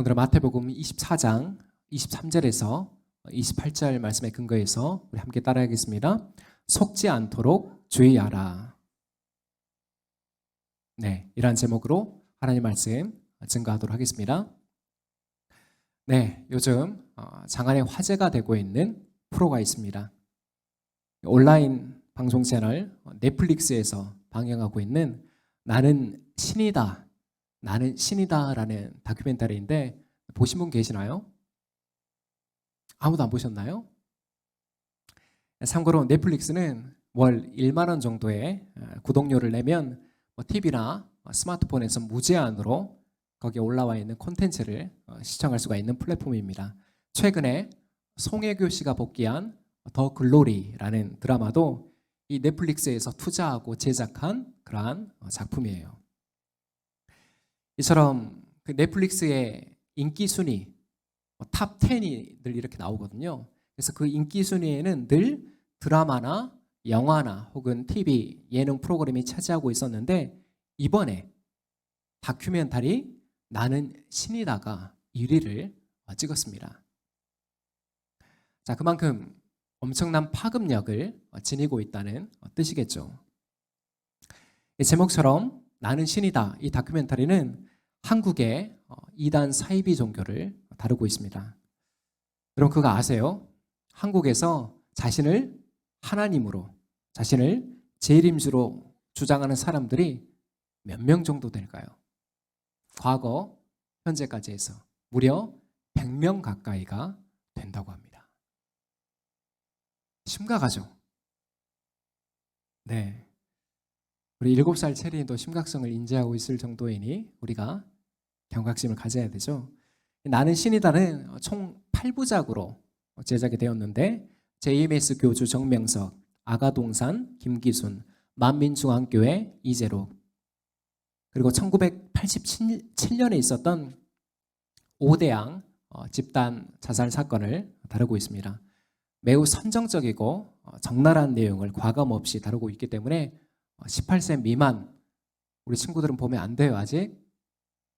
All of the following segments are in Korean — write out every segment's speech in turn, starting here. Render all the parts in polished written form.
오늘은 마태복음 24장 23절에서 28절 말씀에 근거해서 우리 함께 따라하겠습니다. 속지 않도록 주의하라. 네, 이러한 제목으로 하나님 말씀 증거하도록 하겠습니다. 네, 요즘 장안의 화제가 되고 있는 프로가 있습니다. 온라인 방송 채널 넷플릭스에서 방영하고 있는 나는 신이다, 나는 신이다라는 다큐멘터리인데 보신 분 계시나요? 아무도 안 보셨나요? 참고로 넷플릭스는 월 1만 원 정도의 구독료를 내면 TV나 스마트폰에서 무제한으로 거기에 올라와 있는 콘텐츠를 시청할 수가 있는 플랫폼입니다. 최근에 송혜교 씨가 복귀한 더 글로리라는 드라마도 이 넷플릭스에서 투자하고 제작한 그러한 작품이에요. 이처럼 그 넷플릭스의 인기 순위 탑 10이 늘 이렇게 나오거든요. 그래서 그 인기 순위에는 늘 드라마나 영화나 혹은 TV 예능 프로그램이 차지하고 있었는데 이번에 다큐멘터리 나는 신이다가 1위를 찍었습니다. 자, 그만큼 엄청난 파급력을 지니고 있다는 뜻이겠죠. 이 제목처럼 나는 신이다 이 다큐멘터리는 한국의 이단 사이비 종교를 다루고 있습니다. 여러분 그거 아세요? 한국에서 자신을 하나님으로, 자신을 재림주로 주장하는 사람들이 몇 명 정도 될까요? 과거, 현재까지 해서 무려 100명 가까이가 된다고 합니다. 심각하죠? 네. 우리 7살 체리도 심각성을 인지하고 있을 정도이니 우리가 경각심을 가져야 되죠. 나는 신이다는 총 8부작으로 제작이 되었는데 JMS 교주 정명석, 아가동산 김기순, 만민중앙교회 이재록, 그리고 1987년에 있었던 5대양 집단 자살 사건을 다루고 있습니다. 매우 선정적이고 적나라한 내용을 과감 없이 다루고 있기 때문에 18세 미만 우리 친구들은 보면 안 돼요. 아직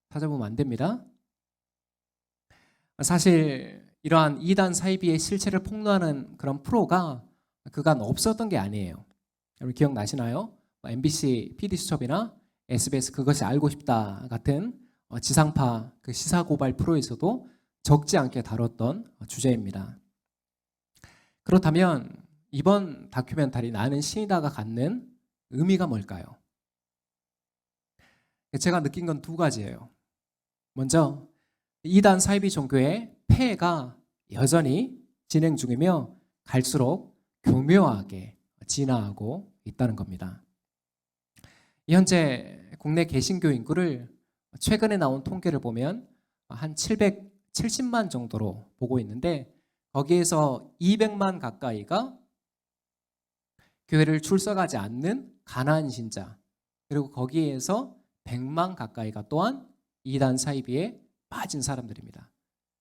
찾아보면 안 됩니다. 사실 이러한 이단 사이비의 실체를 폭로하는 그런 프로가 그간 없었던 게 아니에요. 여러분 기억나시나요? MBC PD수첩이나 SBS 그것이 알고 싶다 같은 지상파 그 시사 고발 프로에서도 적지 않게 다뤘던 주제입니다. 그렇다면 이번 다큐멘터리 나는 신이다가 갖는 의미가 뭘까요? 제가 느낀 건 두 가지예요. 먼저 이단 사이비 종교의 폐해가 여전히 진행 중이며 갈수록 교묘하게 진화하고 있다는 겁니다. 현재 국내 개신교 인구를 최근에 나온 통계를 보면 한 770만 정도로 보고 있는데 거기에서 200만 가까이가 교회를 출석하지 않는 가난한 신자, 그리고 거기에서 100만 가까이가 또한 이단 사이비에 빠진 사람들입니다.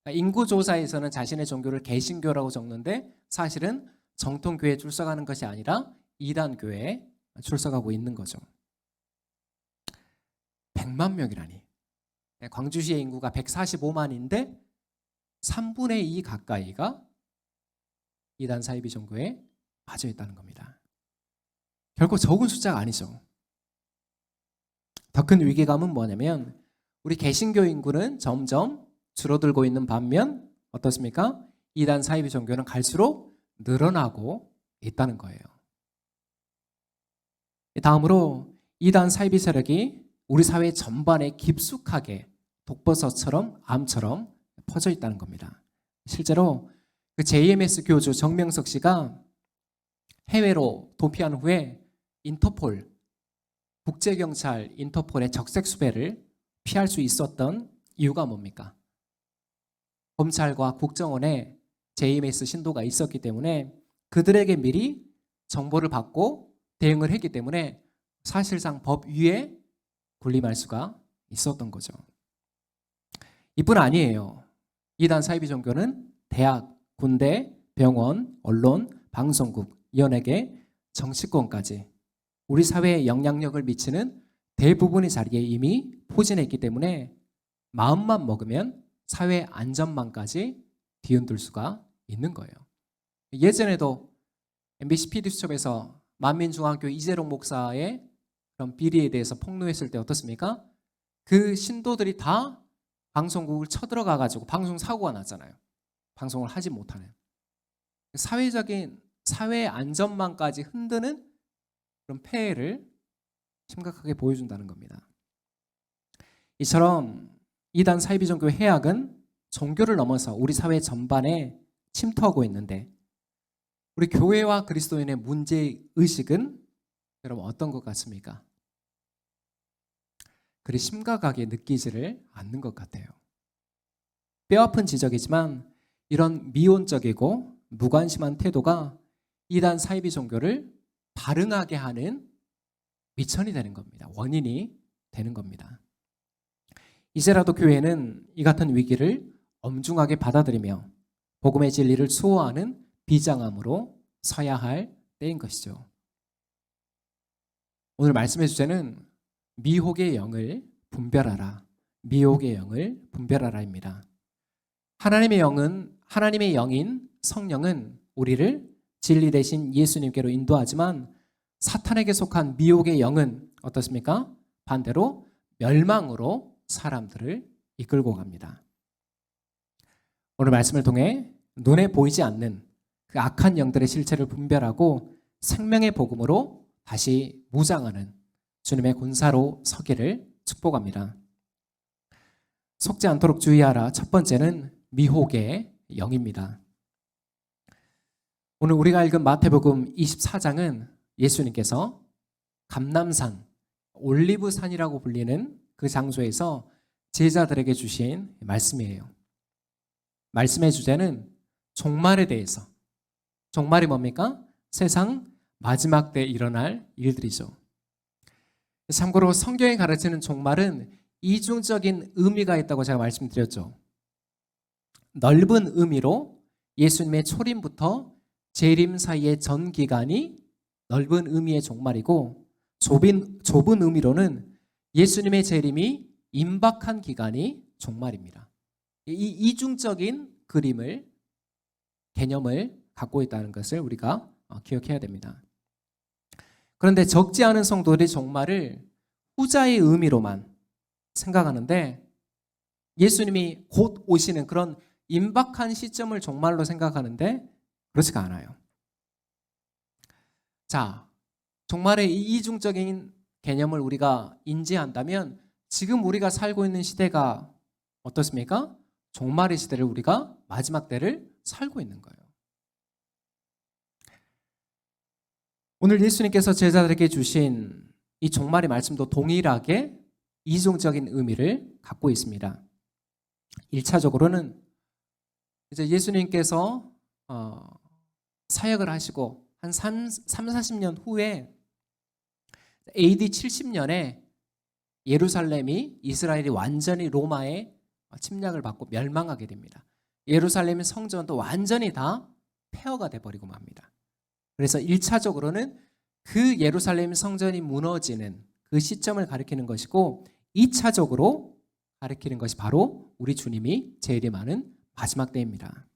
인구조사에서는 자신의 종교를 개신교라고 적는데 사실은 정통교회에 출석하는 것이 아니라 이단교회에 출석하고 있는 거죠. 100만 명이라니. 광주시의 인구가 145만인데 3분의 2 가까이가 이단 사이비 종교에 빠져 있다는 겁니다. 결코 적은 숫자가 아니죠. 더 큰 위기감은 뭐냐면 우리 개신교 인구는 점점 줄어들고 있는 반면 어떻습니까? 이단 사이비 종교는 갈수록 늘어나고 있다는 거예요. 다음으로 이단 사이비 세력이 우리 사회 전반에 깊숙하게 독버섯처럼 암처럼 퍼져 있다는 겁니다. 실제로 그 JMS 교주 정명석 씨가 해외로 도피한 후에 인터폴, 국제경찰 인터폴의 적색 수배를 피할 수 있었던 이유가 뭡니까? 검찰과 국정원에 JMS 신도가 있었기 때문에 그들에게 미리 정보를 받고 대응을 했기 때문에 사실상 법 위에 군림할 수가 있었던 거죠. 이뿐 아니에요. 이단 사이비 종교는 대학, 군대, 병원, 언론, 방송국, 연예계, 정치권까지 우리 사회에 영향력을 미치는 대부분의 자리에 이미 포진해 있기 때문에 마음만 먹으면 사회 안전망까지 뒤흔들 수가 있는 거예요. 예전에도 MBC PD수첩에서 만민중앙교 이재롱 목사의 그런 비리에 대해서 폭로했을 때 어떻습니까? 그 신도들이 다 방송국을 쳐들어가 가지고 방송 사고가 났잖아요. 방송을 하지 못하는. 사회적인 사회 안전망까지 흔드는 그런 폐해를 심각하게 보여준다는 겁니다. 이처럼 이단 사이비 종교 해악은 종교를 넘어서 우리 사회 전반에 침투하고 있는데 우리 교회와 그리스도인의 문제의식은 여러분 어떤 것 같습니까? 그리 심각하게 느끼지를 않는 것 같아요. 뼈아픈 지적이지만 이런 미온적이고 무관심한 태도가 이단 사이비 종교를 발흥하게 하는 미천이 되는 겁니다. 원인이 되는 겁니다. 이제라도 교회는 이 같은 위기를 엄중하게 받아들이며 복음의 진리를 수호하는 비장함으로 서야 할 때인 것이죠. 오늘 말씀의 주제는 미혹의 영을 분별하라. 미혹의 영을 분별하라입니다. 하나님의 영인 성령은 우리를 진리 대신 예수님께로 인도하지만 사탄에게 속한 미혹의 영은 어떻습니까? 반대로 멸망으로 사람들을 이끌고 갑니다. 오늘 말씀을 통해 눈에 보이지 않는 그 악한 영들의 실체를 분별하고 생명의 복음으로 다시 무장하는 주님의 군사로 서기를 축복합니다. 속지 않도록 주의하라. 첫 번째는 미혹의 영입니다. 오늘 우리가 읽은 마태복음 24장은 예수님께서 감람산, 올리브산이라고 불리는 그 장소에서 제자들에게 주신 말씀이에요. 말씀의 주제는 종말에 대해서. 종말이 뭡니까? 세상 마지막 때에 일어날 일들이죠. 참고로 성경이 가르치는 종말은 이중적인 의미가 있다고 제가 말씀드렸죠. 넓은 의미로 예수님의 초림부터 재림 사이의 전 기간이 넓은 의미의 종말이고 좁은 의미로는 예수님의 재림이 임박한 기간이 종말입니다. 이 이중적인 개념을 갖고 있다는 것을 우리가 기억해야 됩니다. 그런데 적지 않은 성도들이 종말을 후자의 의미로만 생각하는데 예수님이 곧 오시는 그런 임박한 시점을 종말로 생각하는데 그렇지가 않아요. 자, 종말의 이 이중적인 개념을 우리가 인지한다면 지금 우리가 살고 있는 시대가 어떻습니까? 종말의 시대를 우리가 마지막 때를 살고 있는 거예요. 오늘 예수님께서 제자들에게 주신 이 종말의 말씀도 동일하게 이중적인 의미를 갖고 있습니다. 1차적으로는 이제 예수님께서 사역을 하시고 한 40년 후에 AD 70년에 예루살렘이 이스라엘이 완전히 로마의 침략을 받고 멸망하게 됩니다. 예루살렘의 성전도 완전히 다 폐허가 돼버리고 맙니다. 그래서 1차적으로는 그 예루살렘 성전이 무너지는 그 시점을 가리키는 것이고 2차적으로 가리키는 것이 바로 우리 주님이 재림하는 마지막 때입니다.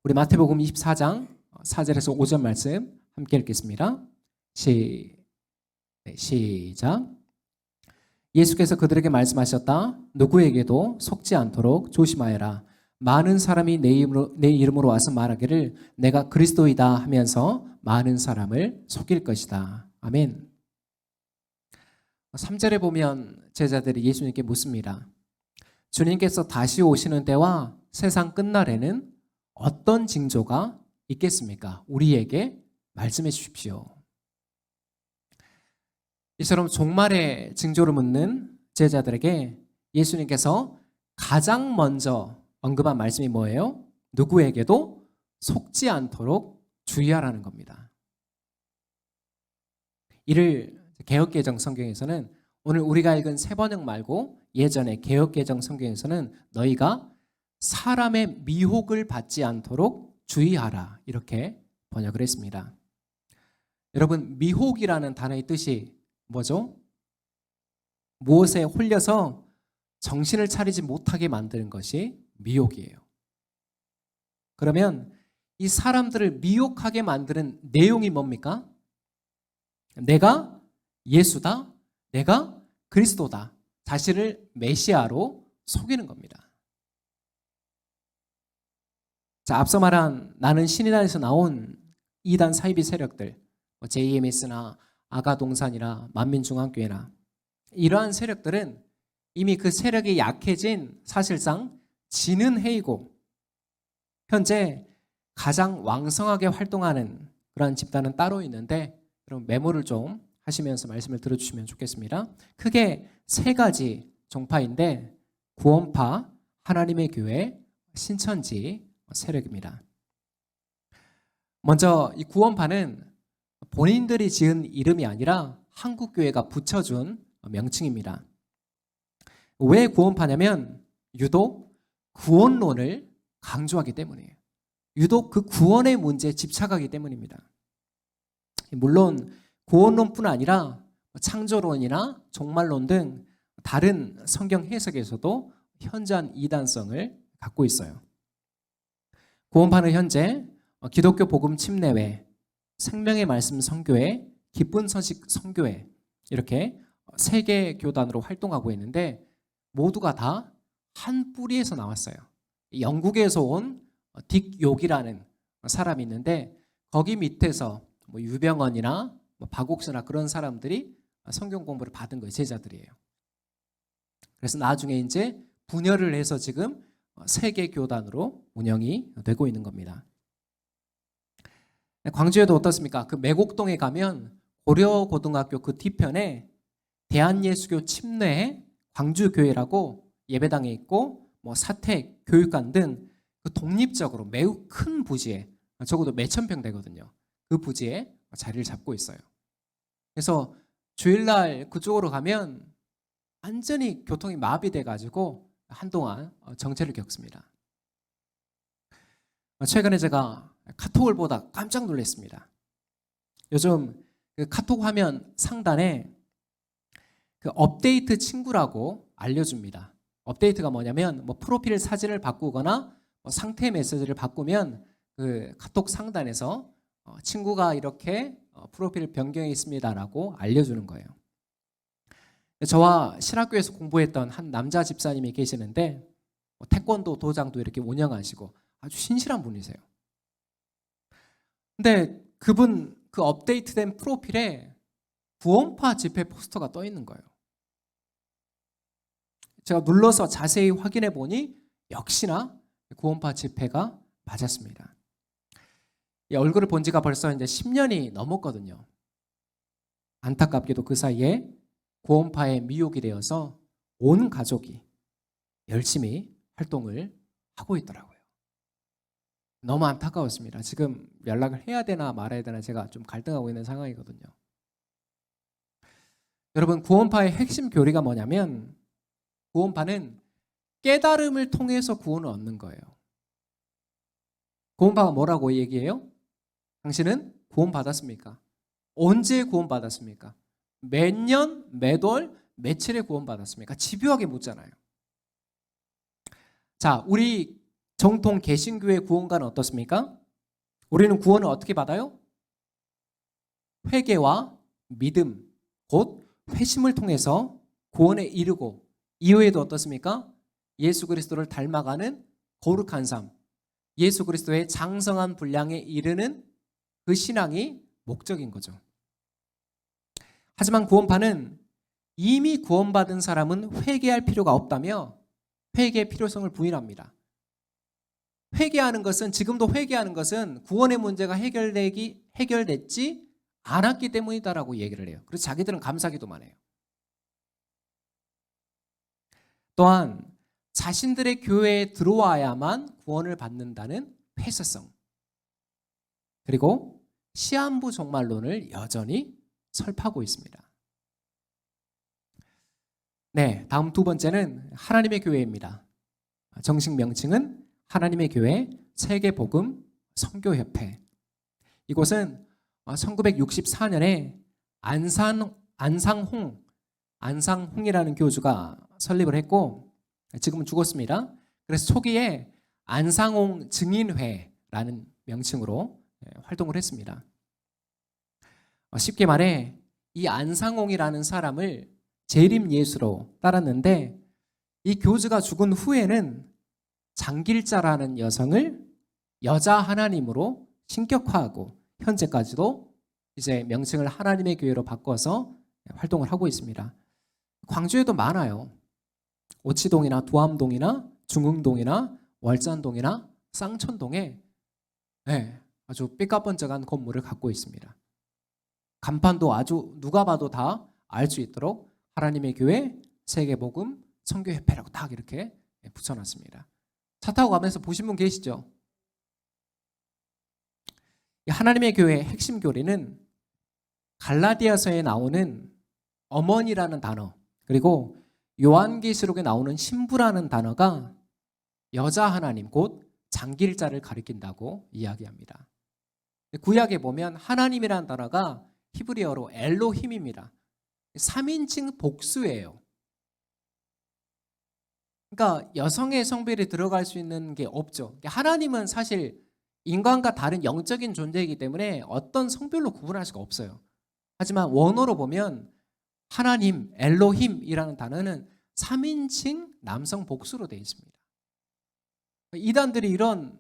우리 마태복음 24장 4절에서 5절 말씀 함께 읽겠습니다. 시작. 예수께서 그들에게 말씀하셨다. 누구에게도 속지 않도록 조심하여라. 많은 사람이 내 이름으로 와서 말하기를 내가 그리스도이다 하면서 많은 사람을 속일 것이다. 아멘. 3절에 보면 제자들이 예수님께 묻습니다. 주님께서 다시 오시는 때와 세상 끝날에는 어떤 징조가 있겠습니까? 우리에게 말씀해 주십시오. 이처럼 종말의 징조를 묻는 제자들에게 예수님께서 가장 먼저 언급한 말씀이 뭐예요? 누구에게도 속지 않도록 주의하라는 겁니다. 이를 개역개정 성경에서는 오늘 우리가 읽은 세번역 말고 예전에 개역개정 성경에서는 너희가 사람의 미혹을 받지 않도록 주의하라 이렇게 번역을 했습니다. 여러분 미혹이라는 단어의 뜻이 뭐죠? 무엇에 홀려서 정신을 차리지 못하게 만드는 것이 미혹이에요. 그러면 이 사람들을 미혹하게 만드는 내용이 뭡니까? 내가 예수다, 내가 그리스도다, 자신을 메시아로 속이는 겁니다. 자, 앞서 말한 나는 신이다에서 나온 이단 사이비 세력들, JMS나 아가동산이나 만민중앙교회나 이러한 세력들은 이미 그 세력이 약해진 사실상 지는 해이고 현재 가장 왕성하게 활동하는 그런 집단은 따로 있는데, 그럼 메모를 좀 하시면서 말씀을 들어주시면 좋겠습니다. 크게 세 가지 종파인데 구원파, 하나님의 교회, 신천지 세력입니다. 먼저 이 구원파는 본인들이 지은 이름이 아니라 한국교회가 붙여준 명칭입니다. 왜 구원파냐면 유독 구원론을 강조하기 때문이에요. 유독 그 구원의 문제에 집착하기 때문입니다. 물론 구원론뿐 아니라 창조론이나 종말론 등 다른 성경 해석에서도 현저한 이단성을 갖고 있어요. 구원파는 현재 기독교 복음 침례회, 생명의 말씀 선교회, 기쁜 소식 선교회 이렇게 세 개 교단으로 활동하고 있는데 모두가 다 한 뿌리에서 나왔어요. 영국에서 온 딕 욕이라는 사람이 있는데 거기 밑에서 유병언이나 박옥수나 그런 사람들이 성경 공부를 받은 거예요. 제자들이에요. 그래서 나중에 이제 분열을 해서 지금 세 개 교단으로 운영이 되고 있는 겁니다. 광주에도 어떻습니까? 그 매곡동에 가면 고려고등학교 그 뒤편에 대한예수교 침례 광주교회라고 예배당에 있고 사택, 교육관 등 그 독립적으로 매우 큰 부지에, 적어도 몇천 평 되거든요. 그 부지에 자리를 잡고 있어요. 그래서 주일날 그쪽으로 가면 완전히 교통이 마비돼 가지고 한동안 정체를 겪습니다. 최근에 제가 카톡을 보다 깜짝 놀랐습니다. 요즘 그 카톡 화면 상단에 그 업데이트 친구라고 알려줍니다. 업데이트가 뭐냐면 프로필 사진을 바꾸거나 상태 메시지를 바꾸면 그 카톡 상단에서 친구가 이렇게 프로필 변경해 있습니다라고 알려주는 거예요. 저와 신학교에서 공부했던 한 남자 집사님이 계시는데 태권도 도장도 이렇게 운영하시고 아주 신실한 분이세요. 근데 그분 그 업데이트된 프로필에 구원파 집회 포스터가 떠 있는 거예요. 제가 눌러서 자세히 확인해 보니 역시나 구원파 집회가 맞았습니다. 이 얼굴을 본 지가 벌써 이제 10년이 넘었거든요. 안타깝게도 그 사이에 구원파의 미혹이 되어서 온 가족이 열심히 활동을 하고 있더라고요. 너무 안타까웠습니다. 지금 연락을 해야 되나 말아야 되나 제가 좀 갈등하고 있는 상황이거든요. 여러분, 구원파의 핵심 교리가 뭐냐면 구원파는 깨달음을 통해서 구원을 얻는 거예요. 구원파가 뭐라고 얘기해요? 당신은 구원받았습니까? 언제 구원받았습니까? 몇 년, 몇 월, 며칠에 구원받았습니까? 집요하게 묻잖아요. 자, 우리 정통 개신교회 구원가는 어떻습니까? 우리는 구원을 어떻게 받아요? 회개와 믿음, 곧 회심을 통해서 구원에 이르고 이후에도 어떻습니까? 예수 그리스도를 닮아가는 거룩한 삶, 예수 그리스도의 장성한 분량에 이르는 그 신앙이 목적인 거죠. 하지만 구원파는 이미 구원받은 사람은 회개할 필요가 없다며 회개의 필요성을 부인합니다. 회개하는 것은, 지금도 회개하는 것은 구원의 문제가 해결됐지 않았기 때문이다라고 얘기를 해요. 그래서 자기들은 감사기도만 해요. 또한 자신들의 교회에 들어와야만 구원을 받는다는 폐쇄성, 그리고 시한부 종말론을 여전히 설파하고 있습니다. 네, 다음 두 번째는 하나님의 교회입니다. 정식 명칭은 하나님의 교회 세계복음 선교협회. 이곳은 1964년에 안상홍이라는 교주가 설립을 했고 지금은 죽었습니다. 그래서 초기에 안상홍 증인회라는 명칭으로 활동을 했습니다. 쉽게 말해 이 안상홍이라는 사람을 재림 예수로 따랐는데, 이 교주가 죽은 후에는 장길자라는 여성을 여자 하나님으로 신격화하고 현재까지도 이제 명칭을 하나님의 교회로 바꿔서 활동을 하고 있습니다. 광주에도 많아요. 오치동이나 두암동이나 중흥동이나 월산동이나 쌍천동에 아주 삐까번쩍한 건물을 갖고 있습니다. 간판도 아주 누가 봐도 다 알 수 있도록 하나님의 교회, 세계복음, 선교협회라고 딱 이렇게 붙여놨습니다. 차 타고 가면서 보신 분 계시죠? 하나님의 교회의 핵심 교리는 갈라디아서에 나오는 어머니라는 단어, 그리고 요한계시록에 나오는 신부라는 단어가 여자 하나님, 곧 장길자를 가리킨다고 이야기합니다. 구약에 보면 하나님이라는 단어가 히브리어로 엘로힘입니다. 3인칭 복수예요. 그러니까 여성의 성별이 들어갈 수 있는 게 없죠. 하나님은 사실 인간과 다른 영적인 존재이기 때문에 어떤 성별로 구분할 수가 없어요. 하지만 원어로 보면 하나님, 엘로힘이라는 단어는 3인칭 남성 복수로 되어 있습니다. 이단들이 이런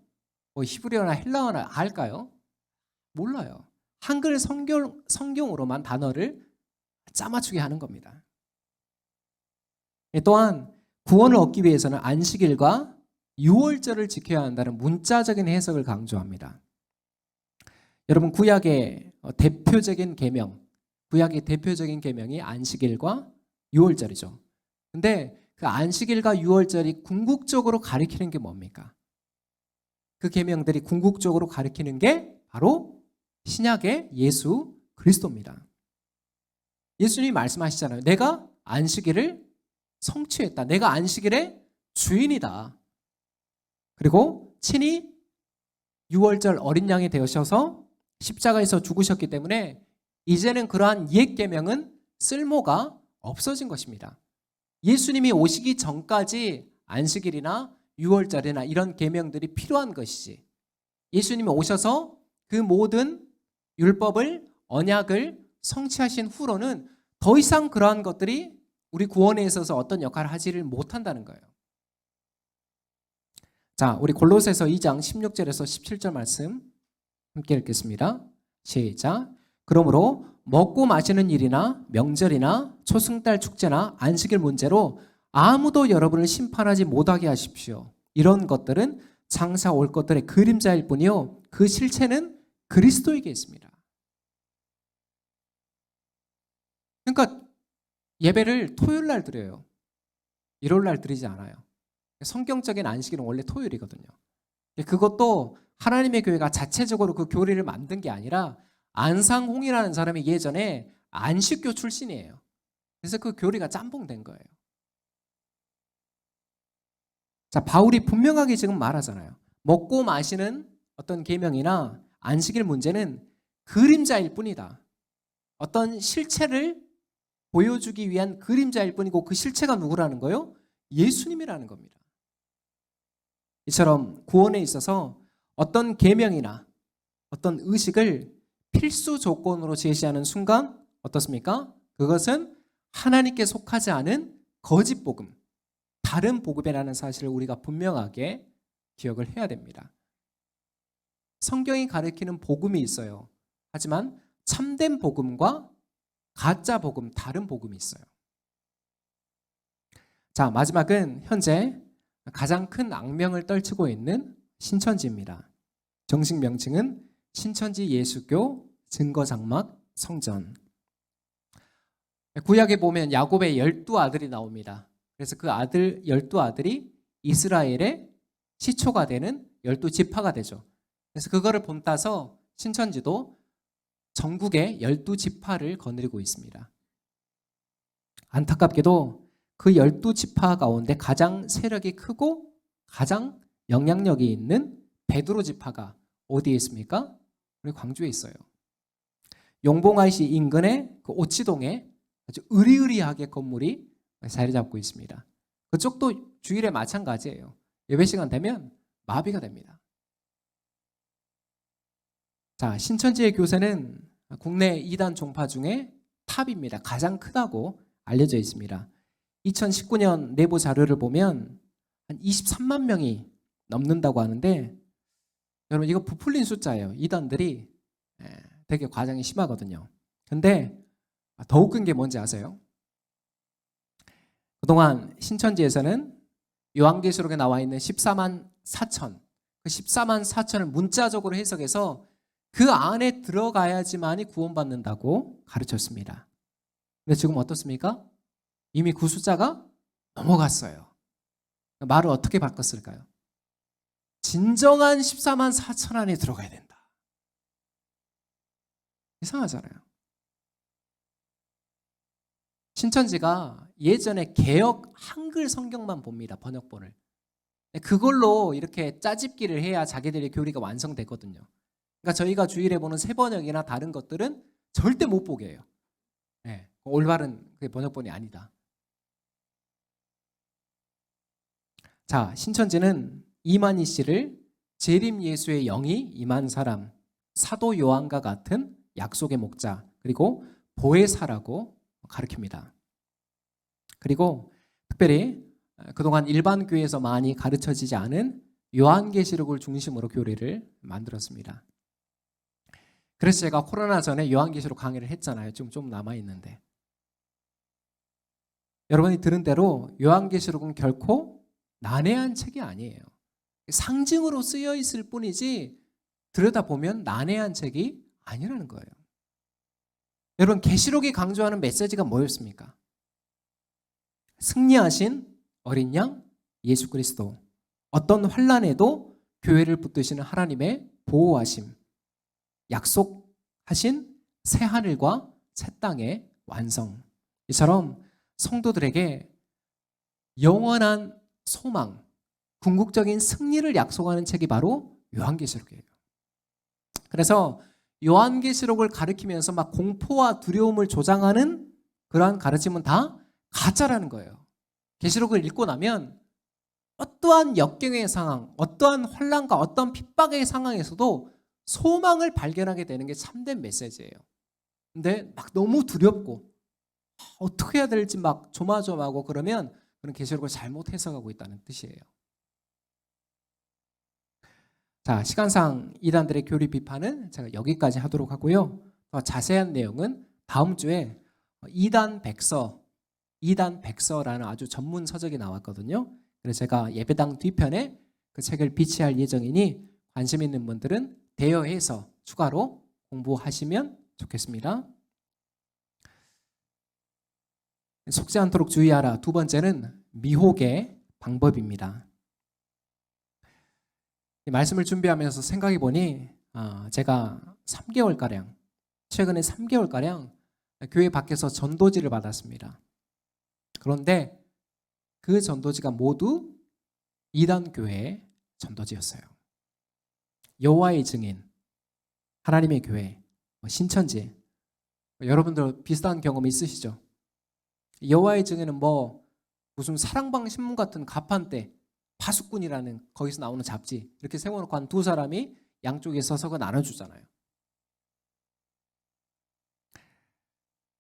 히브리어나 헬라어나 알까요? 몰라요. 한글 성경으로만 단어를 짜맞추게 하는 겁니다. 또한 구원을 얻기 위해서는 안식일과 유월절을 지켜야 한다는 문자적인 해석을 강조합니다. 여러분, 구약의 대표적인 계명, 구약의 대표적인 계명이 안식일과 유월절이죠. 근데 그 안식일과 유월절이 궁극적으로 가리키는 게 뭡니까? 그 계명들이 궁극적으로 가리키는 게 바로 신약의 예수 그리스도입니다. 예수님이 말씀하시잖아요. 내가 안식일을 성취했다. 내가 안식일의 주인이다. 그리고 친히 유월절 어린 양이 되셔서 십자가에서 죽으셨기 때문에 이제는 그러한 옛 계명은 쓸모가 없어진 것입니다. 예수님이 오시기 전까지 안식일이나 유월절이나 이런 계명들이 필요한 것이지, 예수님이 오셔서 그 모든 율법을, 언약을 성취하신 후로는 더 이상 그러한 것들이 우리 구원에 있어서 어떤 역할을 하지를 못한다는 거예요. 자, 우리 골로새서 2장 16절에서 17절 말씀 함께 읽겠습니다. 시작. 그러므로 먹고 마시는 일이나 명절이나 초승달 축제나 안식일 문제로 아무도 여러분을 심판하지 못하게 하십시오. 이런 것들은 장차 올 것들의 그림자일 뿐이요, 그 실체는 그리스도에게 있습니다. 그러니까 예배를 토요일 날 드려요. 일요일 날 드리지 않아요. 성경적인 안식일은 원래 토요일이거든요. 그것도 하나님의 교회가 자체적으로 그 교리를 만든 게 아니라 안상홍이라는 사람이 예전에 안식교 출신이에요. 그래서 그 교리가 짬뽕된 거예요. 자, 바울이 분명하게 지금 말하잖아요. 먹고 마시는 어떤 계명이나 안식일 문제는 그림자일 뿐이다. 어떤 실체를 보여주기 위한 그림자일 뿐이고, 그 실체가 누구라는 거예요? 예수님이라는 겁니다. 이처럼 구원에 있어서 어떤 계명이나 어떤 의식을 필수 조건으로 제시하는 순간 어떻습니까? 그것은 하나님께 속하지 않은 거짓 복음, 다른 복음이라는 사실을 우리가 분명하게 기억을 해야 됩니다. 성경이 가리키는 복음이 있어요. 하지만 참된 복음과 가짜 복음, 다른 복음이 있어요. 자, 마지막은 현재 가장 큰 악명을 떨치고 있는 신천지입니다. 정식 명칭은 신천지 예수교 증거장막 성전. 구약에 보면 야곱의 12아들이 나옵니다. 그래서 그 12아들이 이스라엘의 시초가 되는 12지파가 되죠. 그래서 그거를 본따서 신천지도 전국의 12지파를 거느리고 있습니다. 안타깝게도 그 12지파 가운데 가장 세력이 크고 가장 영향력이 있는 베드로 지파가 어디에 있습니까? 우리 광주에 있어요. 용봉아이시 인근의 그 오치동에 아주 으리으리하게 건물이 자리 잡고 있습니다. 그쪽도 주일에 마찬가지예요. 예배 시간 되면 마비가 됩니다. 자, 신천지의 교세는 국내 이단 종파 중에 탑입니다. 가장 크다고 알려져 있습니다. 2019년 내부 자료를 보면 한 23만 명이 넘는다고 하는데, 여러분 이거 부풀린 숫자예요. 이단들이 되게 과장이 심하거든요. 근데 더 웃긴 게 뭔지 아세요? 그동안 신천지에서는 요한계시록에 나와 있는 14만 4천, 그 14만 4천을 문자적으로 해석해서 그 안에 들어가야지만이 구원받는다고 가르쳤습니다. 근데 지금 어떻습니까? 이미 그 숫자가 넘어갔어요. 말을 어떻게 바꿨을까요? 진정한 14만 4천 안에 들어가야 된다. 이상하잖아요. 신천지가 예전에 개역 한글 성경만 봅니다. 번역본을. 그걸로 이렇게 짜집기를 해야 자기들의 교리가 완성되거든요. 그러니까 저희가 주일에 보는 새번역이나 다른 것들은 절대 못 보게 해요. 네, 올바른 번역본이 아니다. 자, 신천지는 이만희 씨를 재림 예수의 영이 임한 사람, 사도 요한과 같은 약속의 목자, 그리고 보혜사라고 가르칩니다. 그리고 특별히 그동안 일반 교회에서 많이 가르쳐지지 않은 요한계시록을 중심으로 교리를 만들었습니다. 그래서 제가 코로나 전에 요한계시록 강의를 했잖아요. 지금 좀 남아있는데. 여러분이 들은 대로 요한계시록은 결코 난해한 책이 아니에요. 상징으로 쓰여 있을 뿐이지 들여다보면 난해한 책이 아니라는 거예요. 여러분, 계시록이 강조하는 메시지가 뭐였습니까? 승리하신 어린 양 예수 그리스도, 어떤 환난에도 교회를 붙드시는 하나님의 보호하심, 약속하신 새 하늘과 새 땅의 완성, 이처럼 성도들에게 영원한 소망, 궁극적인 승리를 약속하는 책이 바로 요한계시록이에요. 그래서 요한계시록을 가르치면서 막 공포와 두려움을 조장하는 그러한 가르침은 다 가짜라는 거예요. 계시록을 읽고 나면 어떠한 역경의 상황, 어떠한 혼란과 어떠한 핍박의 상황에서도 소망을 발견하게 되는 게 참된 메시지예요. 근데 막 너무 두렵고 어떻게 해야 될지 막 조마조마하고 그러면 그런 계시록을 잘못 해석하고 있다는 뜻이에요. 자, 시간상 이단들의 교리 비판은 제가 여기까지 하도록 하고요. 더 자세한 내용은 다음 주에 이단 백서라는 아주 전문 서적이 나왔거든요. 그래서 제가 예배당 뒤편에 그 책을 비치할 예정이니 관심 있는 분들은 대여해서 추가로 공부하시면 좋겠습니다. 속지 않도록 주의하라. 두 번째는 미혹의 방법입니다. 이 말씀을 준비하면서 생각해 보니 제가 3개월가량, 최근에 3개월가량 교회 밖에서 전도지를 받았습니다. 그런데 그 전도지가 모두 이단교회의 전도지였어요. 여호와의 증인, 하나님의 교회, 신천지, 여러분들 비슷한 경험 있으시죠? 여호와의 증인은 무슨 사랑방 신문 같은 가판대, 파수꾼이라는 거기서 나오는 잡지 이렇게 세워놓고 한 두 사람이 양쪽에 서서 나눠주잖아요.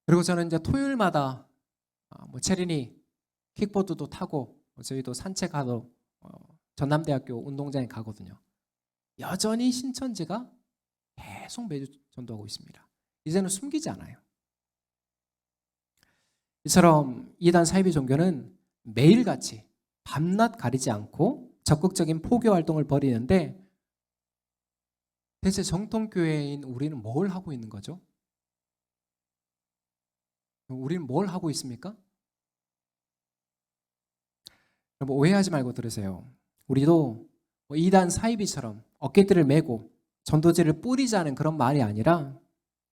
그리고 저는 이제 토요일마다 체린이 킥보드도 타고 저희도 산책하러 전남대학교 운동장에 가거든요. 여전히 신천지가 계속 매주 전도하고 있습니다. 이제는 숨기지 않아요. 이처럼 이단 사이비 종교는 매일같이 밤낮 가리지 않고 적극적인 포교 활동을 벌이는데 대체 정통교회인 우리는 뭘 하고 있는 거죠? 우리는 뭘 하고 있습니까? 여러분 오해하지 말고 들으세요. 우리도 이단 사이비처럼 어깨들을 메고 전도제를 뿌리자는 그런 말이 아니라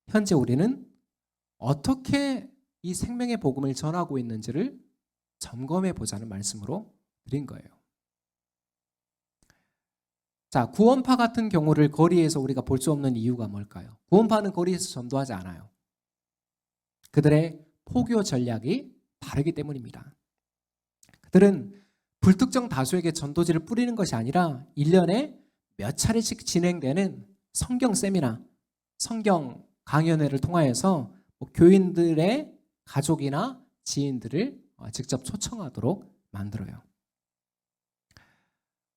현재 우리는 어떻게 이 생명의 복음을 전하고 있는지를 점검해 보자는 말씀으로 드린 거예요. 자, 구원파 같은 경우를 거리에서 우리가 볼 수 없는 이유가 뭘까요? 구원파는 거리에서 전도하지 않아요. 그들의 포교 전략이 다르기 때문입니다. 그들은 불특정 다수에게 전도지를 뿌리는 것이 아니라 1년에 몇 차례씩 진행되는 성경 세미나, 성경 강연회를 통하여서 교인들의 가족이나 지인들을 직접 초청하도록 만들어요.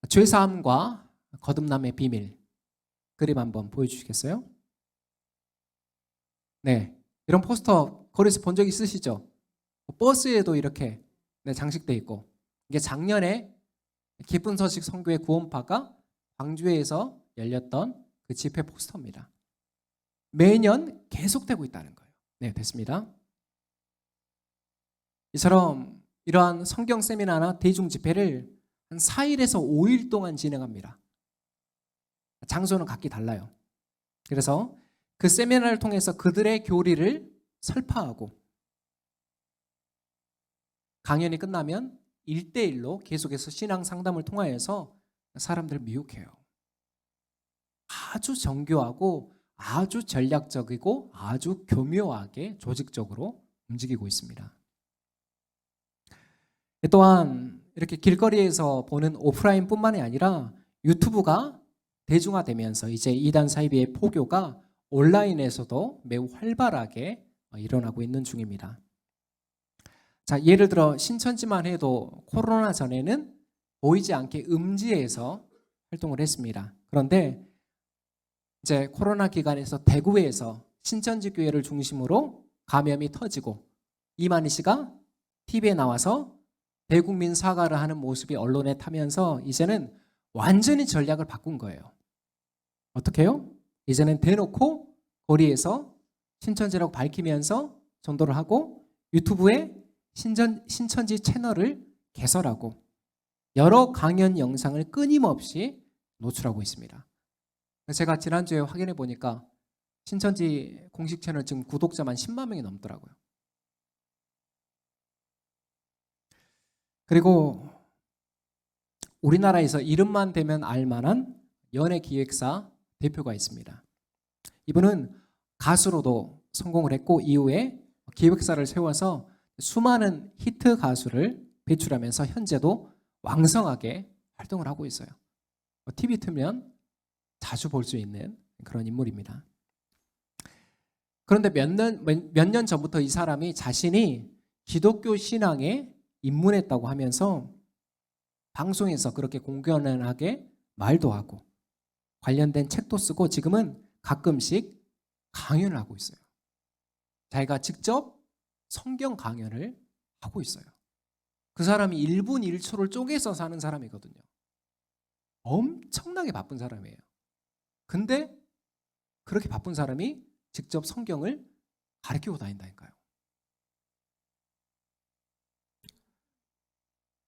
죄사함과 거듭남의 비밀 그림 한번 보여주시겠어요? 네, 이런 포스터 거리에서 본 적 있으시죠? 버스에도 이렇게 장식돼 있고, 이게 작년에 기쁜 소식 선교회 구원파가 광주에서 열렸던 그 집회 포스터입니다. 매년 계속되고 있다는 거예요. 네, 됐습니다. 이처럼 이러한 성경 세미나나 대중 집회를 한 4일에서 5일 동안 진행합니다. 장소는 각기 달라요. 그래서 그 세미나를 통해서 그들의 교리를 설파하고, 강연이 끝나면 1대1로 계속해서 신앙 상담을 통하여서 사람들을 미혹해요. 아주 정교하고 아주 전략적이고 아주 교묘하게 조직적으로 움직이고 있습니다. 또한 이렇게 길거리에서 보는 오프라인뿐만이 아니라 유튜브가 대중화되면서 이제 이단 사이비의 포교가 온라인에서도 매우 활발하게 일어나고 있는 중입니다. 자, 예를 들어 신천지만 해도 코로나 전에는 보이지 않게 음지에서 활동을 했습니다. 그런데 이제 코로나 기간에서 대구에서 신천지 교회를 중심으로 감염이 터지고 이만희 씨가 TV에 나와서 대국민 사과를 하는 모습이 언론에 타면서 이제는 완전히 전략을 바꾼 거예요. 어떻게 해요? 이제는 대놓고 거리에서 신천지라고 밝히면서 전도를 하고 유튜브에 신천지 채널을 개설하고 여러 강연 영상을 끊임없이 노출하고 있습니다. 제가 지난주에 확인해 보니까 신천지 공식 채널 지금 구독자만 10만 명이 넘더라고요. 그리고 우리나라에서 이름만 대면 알만한 연예기획사 대표가 있습니다. 이분은 가수로도 성공을 했고 이후에 기획사를 세워서 수많은 히트 가수를 배출하면서 현재도 왕성하게 활동을 하고 있어요. TV 틀면 자주 볼 수 있는 그런 인물입니다. 그런데 몇 년 전부터 이 사람이 자신이 기독교 신앙에 입문했다고 하면서 방송에서 그렇게 공견하게 말도 하고 관련된 책도 쓰고 지금은 가끔씩 강연을 하고 있어요. 자기가 직접 성경 강연을 하고 있어요. 그 사람이 1분 1초를 쪼개서 사는 사람이거든요. 엄청나게 바쁜 사람이에요. 근데 그렇게 바쁜 사람이 직접 성경을 가르치고 다닌다니까요.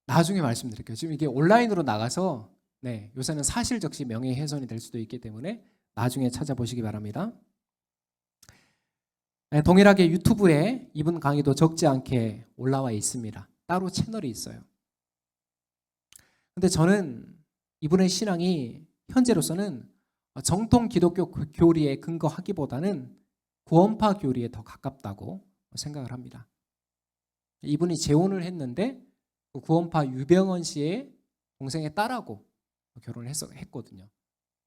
나중에 말씀드릴게요. 지금 이게 온라인으로 나가서 요새는 사실적시 명예훼손이 될 수도 있기 때문에 나중에 찾아보시기 바랍니다. 동일하게 유튜브에 이분 강의도 적지 않게 올라와 있습니다. 따로 채널이 있어요. 근데 저는 이분의 신앙이 현재로서는 정통 기독교 교리에 근거하기보다는 구원파 교리에 더 가깝다고 생각을 합니다. 이분이 재혼을 했는데 구원파 유병헌 씨의 동생의 딸하고 결혼을 했거든요.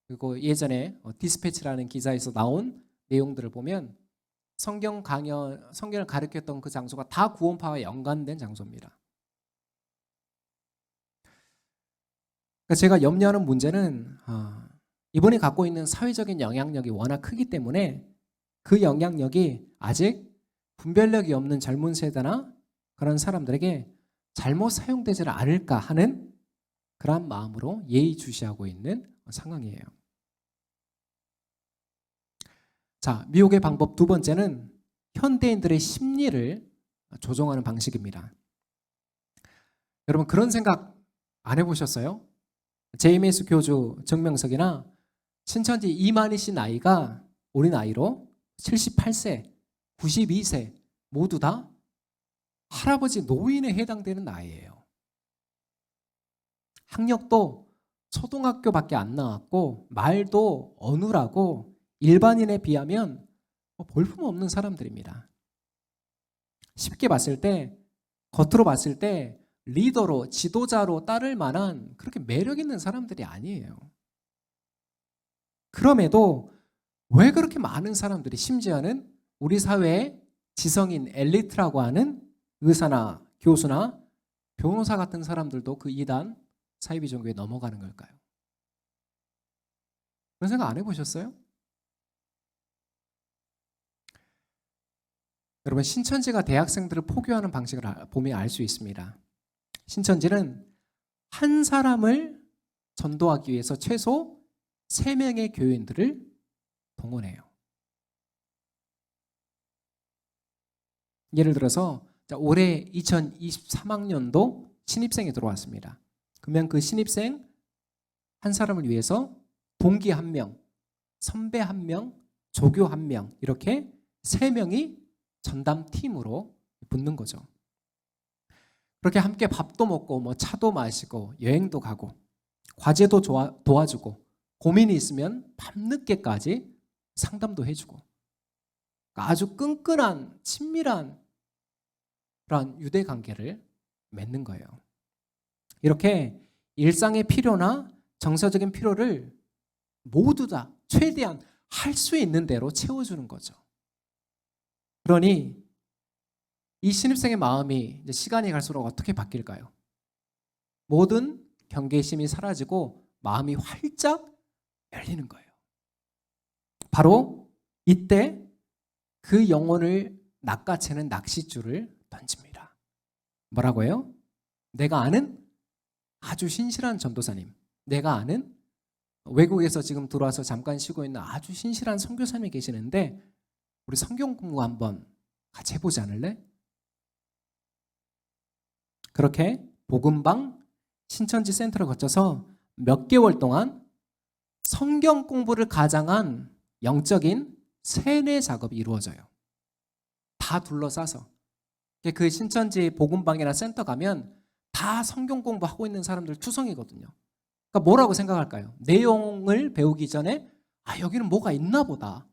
그리고 예전에 디스패치라는 기사에서 나온 내용들을 보면 성경을 가르쳤던 그 장소가 다 구원파와 연관된 장소입니다. 그러니까 제가 염려하는 문제는 이분이 갖고 있는 사회적인 영향력이 워낙 크기 때문에 그 영향력이 아직 분별력이 없는 젊은 세대나 그런 사람들에게 잘못 사용되지는 않을까 하는 그런 마음으로 예의주시하고 있는 상황이에요. 자, 미혹의 방법 두 번째는 현대인들의 심리를 조종하는 방식입니다. 여러분 그런 생각 안 해보셨어요? JMS 교주 증명석이나 신천지 이만희 씨 나이가 우리 나이로 78세, 92세 모두 다 할아버지 노인에 해당되는 나이예요. 학력도 초등학교밖에 안 나왔고 말도 어눌하고 일반인에 비하면 볼품없는 사람들입니다. 쉽게 봤을 때, 겉으로 봤을 때 리더로, 지도자로 따를 만한 그렇게 매력 있는 사람들이 아니에요. 그럼에도 왜 그렇게 많은 사람들이, 심지어는 우리 사회의 지성인 엘리트라고 하는 의사나 교수나 변호사 같은 사람들도 그 이단 사이비 종교에 넘어가는 걸까요? 그런 생각 안 해보셨어요? 여러분, 신천지가 대학생들을 포교하는 방식을 보면 알 수 있습니다. 신천지는 한 사람을 전도하기 위해서 최소 3명의 교인들을 동원해요. 예를 들어서 올해 2023학년도 신입생이 들어왔습니다. 그러면 그 신입생 한 사람을 위해서 동기 1명, 선배 1명, 조교 1명, 이렇게 3명이 전담팀으로 붙는 거죠. 그렇게 함께 밥도 먹고 뭐 차도 마시고 여행도 가고 과제도 도와주고 고민이 있으면 밤늦게까지 상담도 해주고, 아주 끈끈한 친밀한 그런 유대 관계를 맺는 거예요. 이렇게 일상의 필요나 정서적인 필요를 모두 다 최대한 할 수 있는 대로 채워주는 거죠. 그러니 이 신입생의 마음이 이제 시간이 갈수록 어떻게 바뀔까요? 모든 경계심이 사라지고 마음이 활짝 열리는 거예요. 바로 이때 그 영혼을 낚아채는 낚싯줄을 던집니다. 뭐라고요? 내가 아는 아주 신실한 전도사님, 내가 아는 외국에서 지금 들어와서 잠깐 쉬고 있는 아주 신실한 선교사님이 계시는데 우리 성경 공부 한번 같이 해보지 않을래? 그렇게 복음방 신천지 센터를 거쳐서 몇 개월 동안 성경 공부를 가장한 영적인 세뇌 작업이 이루어져요. 다 둘러싸서. 그 신천지 복음방이나 센터 가면 다 성경 공부하고 있는 사람들 투성이거든요. 그러니까 뭐라고 생각할까요? 내용을 배우기 전에 여기는 뭐가 있나 보다.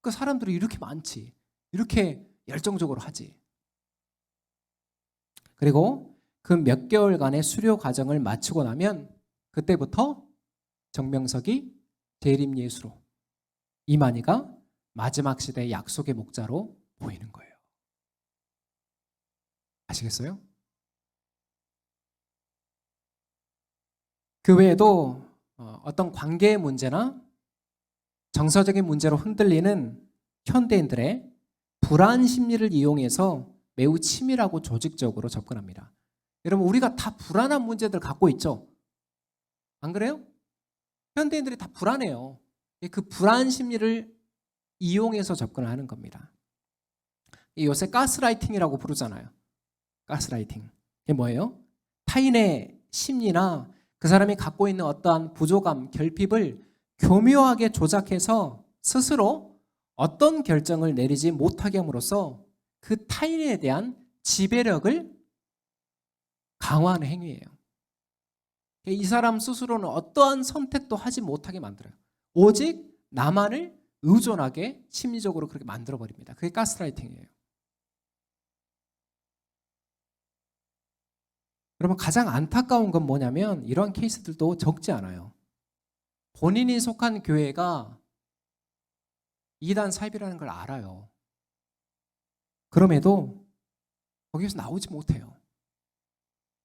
그 사람들이 이렇게 많지. 이렇게 열정적으로 하지. 그리고 그 몇 개월간의 수료 과정을 마치고 나면 그때부터 정명석이 재림예수로, 이만희가 마지막 시대의 약속의 목자로 보이는 거예요. 아시겠어요? 그 외에도 어떤 관계의 문제나 정서적인 문제로 흔들리는 현대인들의 불안 심리를 이용해서 매우 치밀하고 조직적으로 접근합니다. 여러분, 우리가 다 불안한 문제들 갖고 있죠? 안 그래요? 현대인들이 다 불안해요. 그 불안 심리를 이용해서 접근을 하는 겁니다. 요새 가스라이팅이라고 부르잖아요. 가스라이팅. 이게 뭐예요? 타인의 심리나 그 사람이 갖고 있는 어떠한 부족감, 결핍을 교묘하게 조작해서 스스로 어떤 결정을 내리지 못하게 함으로써 그 타인에 대한 지배력을 강화하는 행위예요. 이 사람 스스로는 어떠한 선택도 하지 못하게 만들어요. 오직 나만을 의존하게 심리적으로 그렇게 만들어버립니다. 그게 가스라이팅이에요. 여러분, 가장 안타까운 건 뭐냐면 이러한 케이스들도 적지 않아요. 본인이 속한 교회가 이단 사입이라는 걸 알아요. 그럼에도 거기에서 나오지 못해요.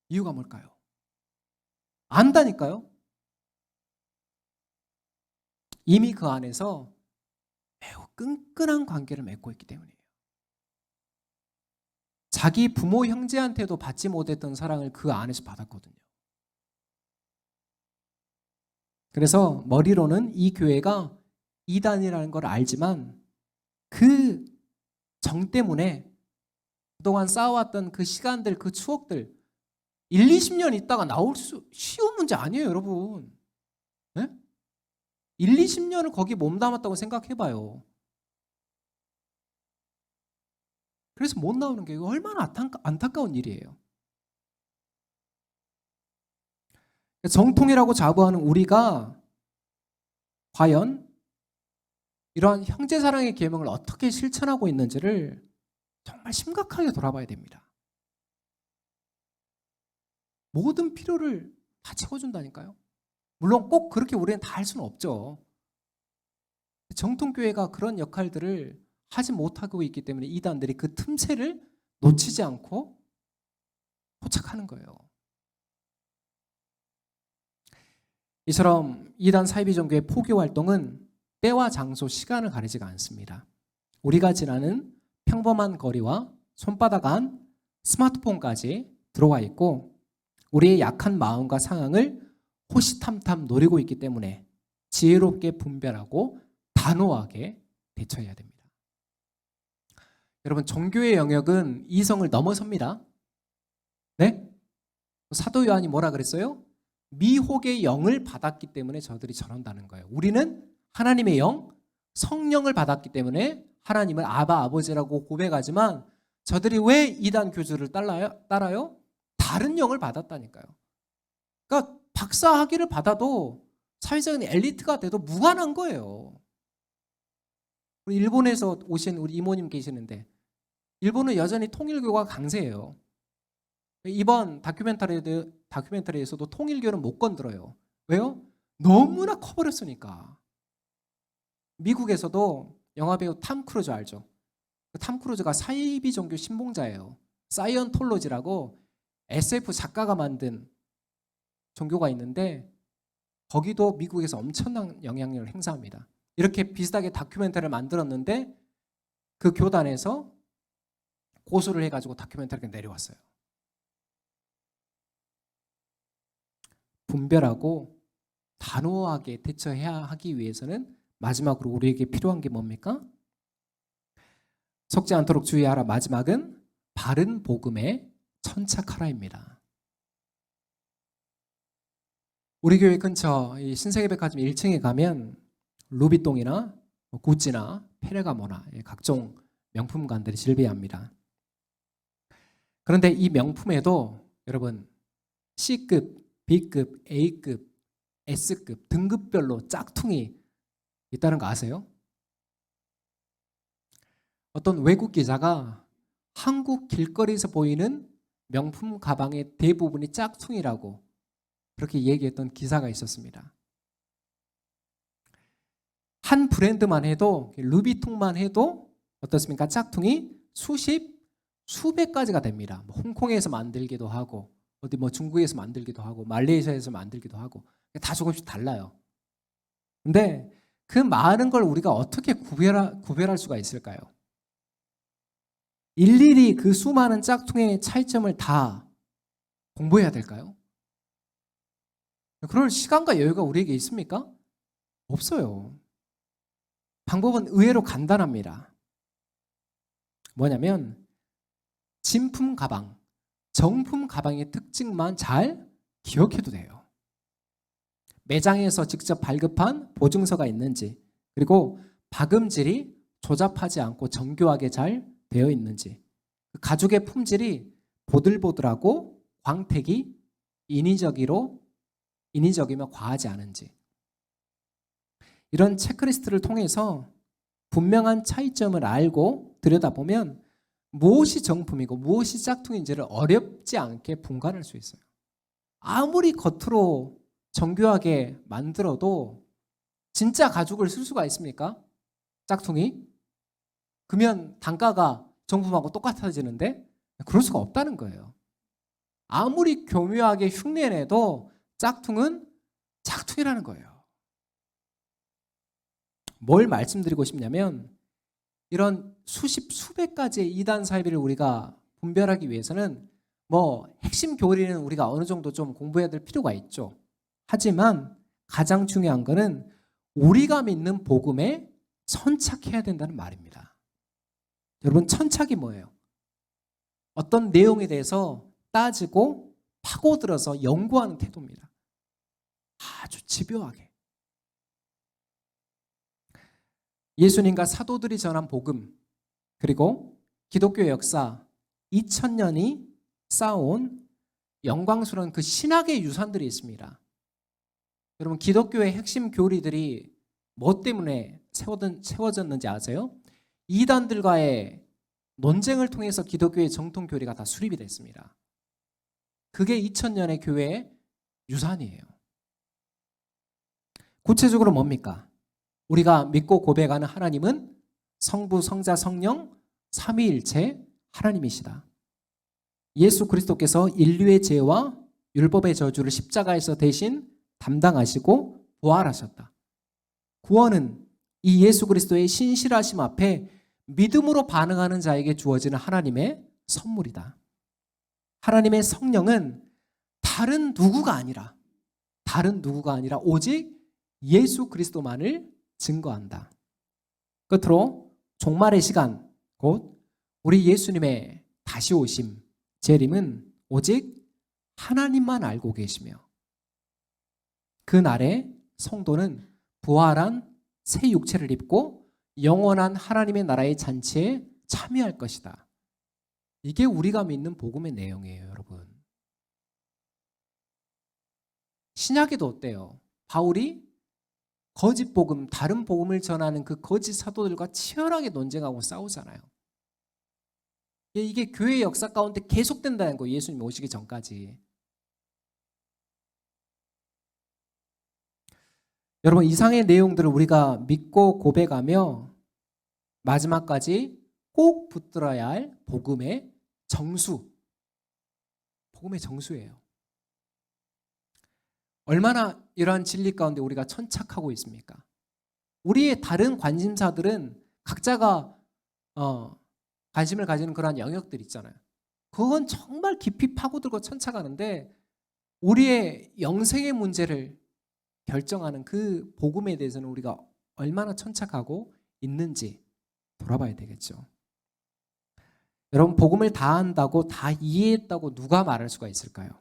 이유가 뭘까요? 안다니까요. 이미 그 안에서 매우 끈끈한 관계를 맺고 있기 때문이에요. 자기 부모 형제한테도 받지 못했던 사랑을 그 안에서 받았거든요. 그래서 머리로는 이 교회가 이단이라는 걸 알지만 그 정 때문에 그동안 쌓아왔던 그 시간들, 그 추억들 1, 20년 있다가 나올 수 쉬운 문제 아니에요, 여러분. 네? 1, 20년을 거기 몸담았다고 생각해봐요. 그래서 못 나오는 게 얼마나 안타까운 일이에요. 정통이라고 자부하는 우리가 과연 이러한 형제사랑의 계명을 어떻게 실천하고 있는지를 정말 심각하게 돌아봐야 됩니다. 모든 필요를 다 채워준다니까요. 물론 꼭 그렇게 우리는 다 할 수는 없죠. 정통교회가 그런 역할들을 하지 못하고 있기 때문에 이단들이 그 틈새를 놓치지 않고 포착하는 거예요. 이처럼 이단 사이비 종교의 포교 활동은 때와 장소, 시간을 가리지가 않습니다. 우리가 지나는 평범한 거리와 손바닥 안 스마트폰까지 들어와 있고 우리의 약한 마음과 상황을 호시탐탐 노리고 있기 때문에 지혜롭게 분별하고 단호하게 대처해야 됩니다. 여러분, 종교의 영역은 이성을 넘어섭니다. 네? 사도 요한이 뭐라 그랬어요? 미혹의 영을 받았기 때문에 저들이 저런다는 거예요. 우리는 하나님의 영, 성령을 받았기 때문에 하나님을 아바 아버지라고 고백하지만 저들이 왜 이단 교주를 따라요? 다른 영을 받았다니까요. 그러니까 박사 학위를 받아도 사회적인 엘리트가 돼도 무관한 거예요. 우리 일본에서 오신 우리 이모님 계시는데 일본은 여전히 통일교가 강세예요. 이번 다큐멘터리에서도 통일교는 못 건드려요. 왜요? 너무나 커버렸으니까. 미국에서도 영화배우 탐 크루즈 알죠? 탐 크루즈가 사이비 종교 신봉자예요. 사이언톨로지라고 SF 작가가 만든 종교가 있는데 거기도 미국에서 엄청난 영향력을 행사합니다. 이렇게 비슷하게 다큐멘터리를 만들었는데 그 교단에서 고소를 해가지고 다큐멘터리가 내려왔어요. 분별하고 단호하게 대처해야 하기 위해서는 마지막으로 우리에게 필요한 게 뭡니까? 속지 않도록 주의하라. 마지막은 바른 복음에 천착하라입니다. 우리 교회 근처 이 신세계백화점 1층에 가면 루비통이나 구찌나 페레가모나 각종 명품관들이 즐비합니다. 그런데 이 명품에도 여러분 C급, B급, A급, S급 등급별로 짝퉁이 있다는 거 아세요? 어떤 외국 기자가 한국 길거리에서 보이는 명품 가방의 대부분이 짝퉁이라고 그렇게 얘기했던 기사가 있었습니다. 한 브랜드만 해도 루비통만 해도 어떻습니까? 짝퉁이 수백 가지가 됩니다. 홍콩에서 만들기도 하고 어디 중국에서 만들기도 하고 말레이시아에서 만들기도 하고 다 조금씩 달라요. 근데 그 많은 걸 우리가 어떻게 구별할 수가 있을까요? 일일이 그 수많은 짝퉁의 차이점을 다 공부해야 될까요? 그럴 시간과 여유가 우리에게 있습니까? 없어요. 방법은 의외로 간단합니다. 뭐냐면 진품 가방, 정품 가방의 특징만 잘 기억해도 돼요. 매장에서 직접 발급한 보증서가 있는지, 그리고 박음질이 조잡하지 않고 정교하게 잘 되어 있는지, 가죽의 품질이 보들보들하고 광택이 인위적이며 과하지 않은지, 이런 체크리스트를 통해서 분명한 차이점을 알고 들여다보면 무엇이 정품이고 무엇이 짝퉁인지를 어렵지 않게 분간할 수 있어요. 아무리 겉으로 정교하게 만들어도 진짜 가죽을 쓸 수가 있습니까? 짝퉁이? 그러면 단가가 정품하고 똑같아지는데 그럴 수가 없다는 거예요. 아무리 교묘하게 흉내내도 짝퉁은 짝퉁이라는 거예요. 뭘 말씀드리고 싶냐면 이런 수백 가지의 이단 사이비를 우리가 분별하기 위해서는 핵심 교리는 우리가 어느 정도 좀 공부해야 될 필요가 있죠. 하지만 가장 중요한 거는 우리가 믿는 복음에 천착해야 된다는 말입니다. 여러분, 천착이 뭐예요? 어떤 내용에 대해서 따지고 파고들어서 연구하는 태도입니다. 아주 집요하게. 예수님과 사도들이 전한 복음, 그리고 기독교 역사 2000년이 쌓아온 영광스러운 그 신학의 유산들이 있습니다. 여러분, 기독교의 핵심 교리들이 뭐 때문에 세워졌는지 아세요? 이단들과의 논쟁을 통해서 기독교의 정통 교리가 다 수립이 됐습니다. 그게 2000년의 교회의 유산이에요. 구체적으로 뭡니까? 우리가 믿고 고백하는 하나님은 성부, 성자, 성령, 삼위일체 하나님이시다. 예수 그리스도께서 인류의 죄와 율법의 저주를 십자가에서 대신 담당하시고 부활하셨다. 구원은 이 예수 그리스도의 신실하심 앞에 믿음으로 반응하는 자에게 주어지는 하나님의 선물이다. 하나님의 성령은 다른 누구가 아니라 오직 예수 그리스도만을 증거한다. 끝으로 종말의 시간, 곧 우리 예수님의 다시 오심, 재림은 오직 하나님만 알고 계시며 그 날에 성도는 부활한 새 육체를 입고 영원한 하나님의 나라의 잔치에 참여할 것이다. 이게 우리가 믿는 복음의 내용이에요, 여러분. 신약에도 어때요? 바울이 거짓 복음, 다른 복음을 전하는 그 거짓 사도들과 치열하게 논쟁하고 싸우잖아요. 이게 교회의 역사 가운데 계속된다는 거예요. 예수님 오시기 전까지. 여러분, 이상의 내용들을 우리가 믿고 고백하며 마지막까지 꼭 붙들어야 할 복음의 정수. 복음의 정수예요. 얼마나 이러한 진리 가운데 우리가 천착하고 있습니까? 우리의 다른 관심사들은 각자가 관심을 가지는 그러한 영역들 있잖아요. 그건 정말 깊이 파고들고 천착하는데 우리의 영생의 문제를 결정하는 그 복음에 대해서는 우리가 얼마나 천착하고 있는지 돌아봐야 되겠죠. 여러분, 복음을 다 안다고 다 이해했다고 누가 말할 수가 있을까요?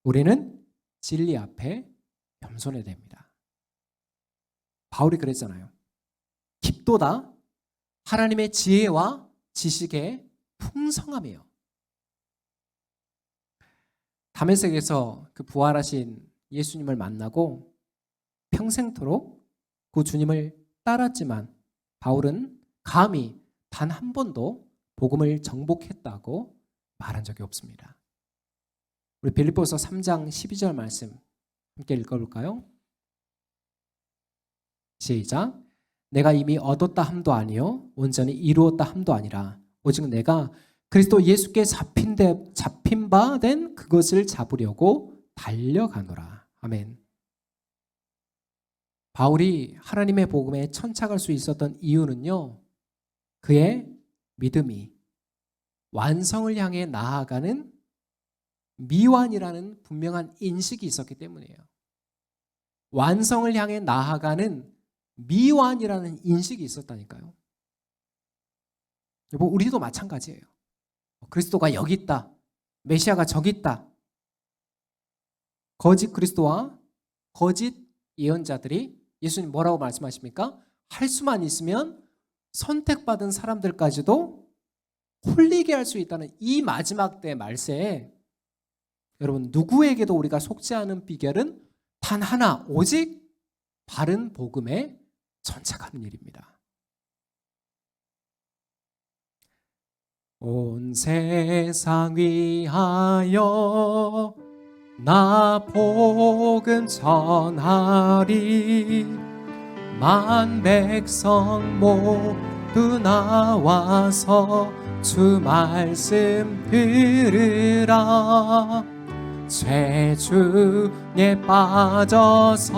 우리는 진리 앞에 겸손해야 됩니다. 바울이 그랬잖아요. 깊도다 하나님의 지혜와 지식의 풍성함이에요. 다메섹에서 그 부활하신 예수님을 만나고 평생토록 그 주님을 따랐지만 바울은 감히 단 한 번도 복음을 정복했다고 말한 적이 없습니다. 우리 빌립보서 3장 12절 말씀 함께 읽어볼까요? 시작. 내가 이미 얻었다 함도 아니요 온전히 이루었다 함도 아니라 오직 내가 그리스도 예수께 잡힌 바 된 그것을 잡으려고 달려가노라. 아멘. 바울이 하나님의 복음에 천착할 수 있었던 이유는요, 그의 믿음이 완성을 향해 나아가는 미완이라는 분명한 인식이 있었기 때문이에요. 완성을 향해 나아가는 미완이라는 인식이 있었다니까요. 여보, 우리도 마찬가지예요. 그리스도가 여기 있다. 메시아가 저기 있다. 거짓 그리스도와 거짓 예언자들이 예수님 뭐라고 말씀하십니까? 할 수만 있으면 선택받은 사람들까지도 홀리게 할 수 있다는 이 마지막 때 말세에 여러분, 누구에게도 우리가 속지 않은 비결은 단 하나, 오직 바른 복음에 천착하는 일입니다. 온 세상 위하여 나 복음 전하리 만 백성 모두 나와서 주 말씀 들으라 죄 중에 빠져서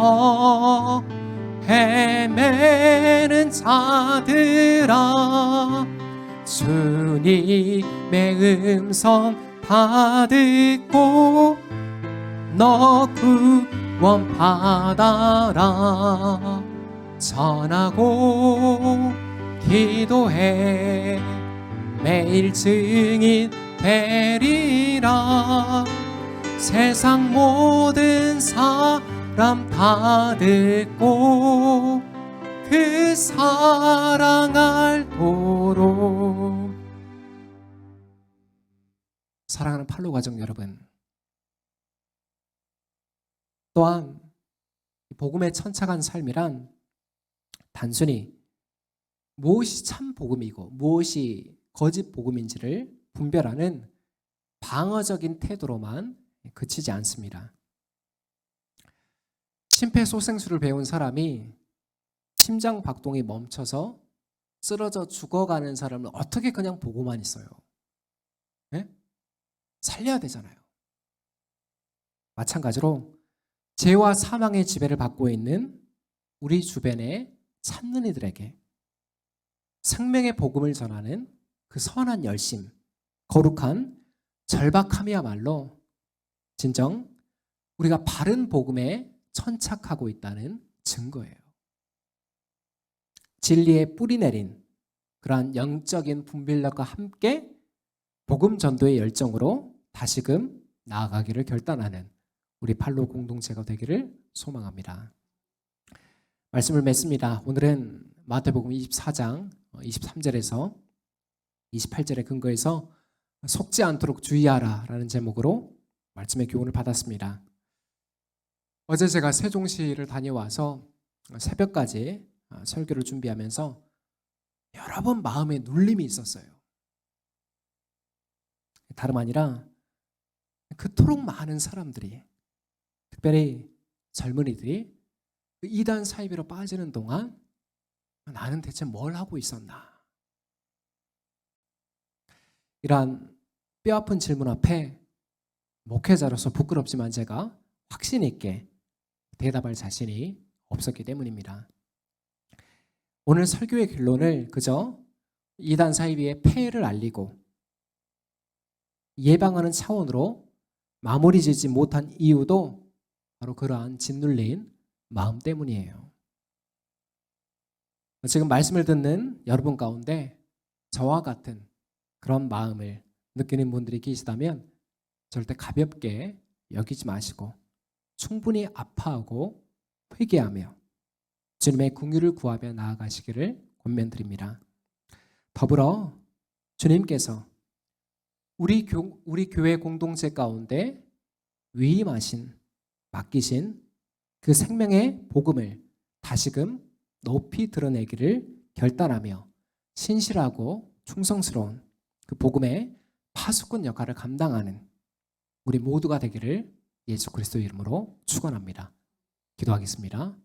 헤매는 자들아 주님의 음성 다 듣고 너 구원 받아라 전하고 기도해 매일 증인 되리라 세상 모든 사람 다 듣고 그 사랑 알도록. 사랑하는 팔로 가족 여러분, 또한 복음에 천착한 삶이란 단순히 무엇이 참 복음이고 무엇이 거짓 복음인지를 분별하는 방어적인 태도로만 그치지 않습니다. 심폐소생술을 배운 사람이 심장 박동이 멈춰서 쓰러져 죽어가는 사람을 어떻게 그냥 보고만 있어요? 네? 살려야 되잖아요. 마찬가지로 죄와 사망의 지배를 받고 있는 우리 주변에 찾는 이들에게 생명의 복음을 전하는 그 선한 열심, 거룩한 절박함이야말로 진정 우리가 바른 복음에 천착하고 있다는 증거예요. 진리의 뿌리 내린 그러한 영적인 분별력과 함께 복음 전도의 열정으로 다시금 나아가기를 결단하는 우리 팔로 공동체가 되기를 소망합니다. 말씀을 맺습니다. 오늘은 마태복음 24장 23절에서 28절의 근거에서 속지 않도록 주의하라 라는 제목으로 말씀의 교훈을 받았습니다. 어제 제가 세종시를 다녀와서 새벽까지 설교를 준비하면서 여러 번 마음에 눌림이 있었어요. 다름 아니라 그토록 많은 사람들이, 특별히 젊은이들이 그 이단 사이비로 빠지는 동안 나는 대체 뭘 하고 있었나? 이러한 뼈아픈 질문 앞에 목회자로서 부끄럽지만 제가 확신 있게 대답할 자신이 없었기 때문입니다. 오늘 설교의 결론을 그저 이단 사이비의 폐해를 알리고 예방하는 차원으로 마무리 짓지 못한 이유도 바로 그러한 짓눌린 마음 때문이에요. 지금 말씀을 듣는 여러분 가운데 저와 같은 그런 마음을 느끼는 분들이 계시다면 절대 가볍게 여기지 마시고 충분히 아파하고 회개하며 주님의 긍휼을 구하며 나아가시기를 권면드립니다. 더불어 주님께서 우리 교회 공동체 가운데 위임하신, 맡기신 그 생명의 복음을 다시금 높이 드러내기를 결단하며 신실하고 충성스러운 그 복음의 파수꾼 역할을 감당하는 우리 모두가 되기를 예수 그리스도의 이름으로 축원합니다. 기도하겠습니다.